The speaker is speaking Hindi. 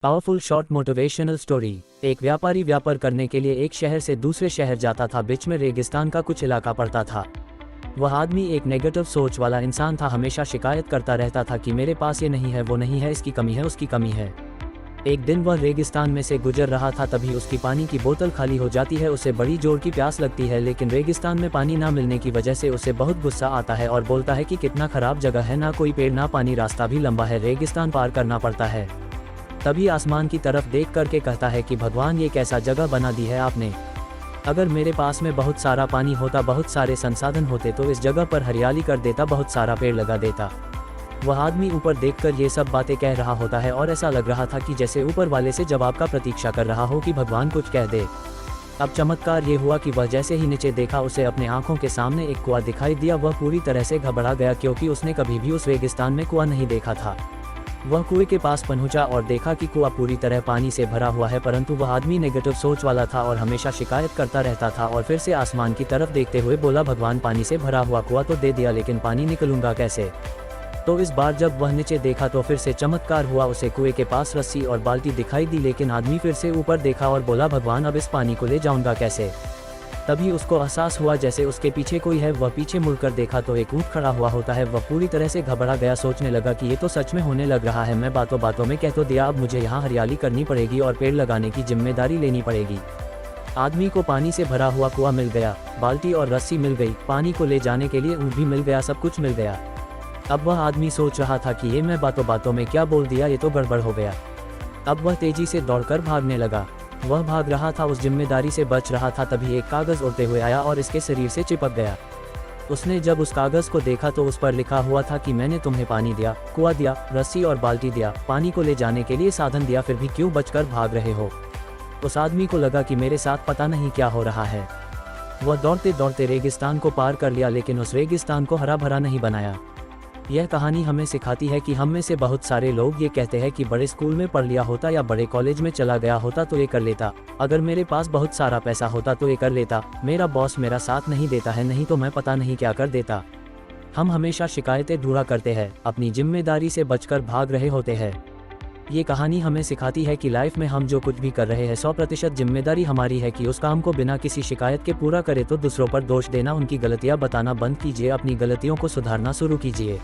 Powerful short motivational story. एक व्यापारी व्यापार करने के लिए एक शहर से दूसरे शहर जाता था। बीच में रेगिस्तान का कुछ इलाका पड़ता था। वह आदमी एक नेगेटिव सोच वाला इंसान था। हमेशा शिकायत करता रहता था कि मेरे पास ये नहीं है, वो नहीं है, इसकी कमी है, उसकी कमी है। एक दिन वह रेगिस्तान में से गुजर रहा था, तभी उसकी पानी की बोतल खाली हो जाती है। उसे बड़ी जोर की प्यास लगती है, लेकिन रेगिस्तान में पानी ना मिलने की वजह से उसे बहुत गुस्सा आता है और बोलता है कि कितना खराब जगह है, ना कोई पेड़ ना पानी, रास्ता भी लंबा है, रेगिस्तान पार करना पड़ता है। तभी आसमान की तरफ देख करके कहता है कि भगवान, ये कैसा जगह बना दी है आपने। अगर मेरे पास में बहुत सारा पानी होता, बहुत सारे संसाधन होते, तो इस जगह पर हरियाली कर देता, बहुत सारा पेड़ लगा देता। वह आदमी ऊपर देखकर ये सब बातें कह रहा होता है और ऐसा लग रहा था कि जैसे ऊपर वाले से जवाब का प्रतीक्षा कर रहा हो कि भगवान कुछ कह दे। अब चमत्कार ये हुआ कि वह जैसे ही नीचे देखा, उसे अपने आंखों के सामने एक कुआं दिखाई दिया। वह पूरी तरह से घबरा गया, क्योंकि उसने कभी भी उस रेगिस्तान में कुआं नहीं देखा था। वह कुएं के पास पहुंचा और देखा कि कुआं पूरी तरह पानी से भरा हुआ है, परंतु वह आदमी नेगेटिव सोच वाला था और हमेशा शिकायत करता रहता था। और फिर से आसमान की तरफ देखते हुए बोला, भगवान, पानी से भरा हुआ कुआं तो दे दिया, लेकिन पानी निकलूंगा कैसे। तो इस बार जब वह नीचे देखा तो फिर से चमत्कार हुआ। उसे कुएं के पास रस्सी और बाल्टी दिखाई दी, लेकिन आदमी फिर से ऊपर देखा और बोला, भगवान, अब इस पानी को ले जाऊंगा कैसे। तभी उसको एहसास हुआ जैसे उसके पीछे कोई है। वह पीछे मुड़कर देखा तो एक ऊंट खड़ा हुआ होता है। वह पूरी तरह से घबरा गया, सोचने लगा कि ये तो सच में होने लग रहा है। मैं बातों बातों में कह तो दिया, अब मुझे यहाँ हरियाली करनी पड़ेगी और पेड़ लगाने की जिम्मेदारी लेनी पड़ेगी। आदमी को पानी से भरा हुआ कुआं मिल गया, बाल्टी और रस्सी मिल गई, पानी को ले जाने के लिए ऊंट भी मिल गया, सब कुछ मिल गया। अब वह आदमी सोच रहा था कि ये मैं बातों बातों में क्या बोल दिया, ये तो गड़बड़ हो गया। अब वह तेजी से दौड़कर भागने लगा। वह भाग रहा था, उस जिम्मेदारी से बच रहा था। तभी एक कागज़ उड़ते हुए आया और इसके शरीर से चिपक गया। उसने जब उस कागज़ को देखा तो उस पर लिखा हुआ था कि मैंने तुम्हें पानी दिया, कुआं दिया, रस्सी और बाल्टी दिया, पानी को ले जाने के लिए साधन दिया, फिर भी क्यों बचकर भाग रहे हो। उस आदमी को लगा कि मेरे साथ पता नहीं क्या हो रहा है। वह दौड़ते दौड़ते रेगिस्तान को पार कर लिया, लेकिन उस रेगिस्तान को हरा भरा नहीं बनाया। यह कहानी हमें सिखाती है कि हम में से बहुत सारे लोग ये कहते हैं कि बड़े स्कूल में पढ़ लिया होता या बड़े कॉलेज में चला गया होता तो ये कर लेता, अगर मेरे पास बहुत सारा पैसा होता तो ये कर लेता, मेरा बॉस मेरा साथ नहीं देता है, नहीं तो मैं पता नहीं क्या कर देता। हम हमेशा शिकायतें ढूंढा करते हैं, अपनी जिम्मेदारी से बचकर भाग रहे होते हैं। ये कहानी हमें सिखाती है कि लाइफ में हम जो कुछ भी कर रहे हैं 100% जिम्मेदारी हमारी है कि उस काम को बिना किसी शिकायत के पूरा करें। तो दूसरों पर दोष देना, उनकी गलतियां बताना बंद कीजिए, अपनी गलतियों को सुधारना शुरू कीजिए।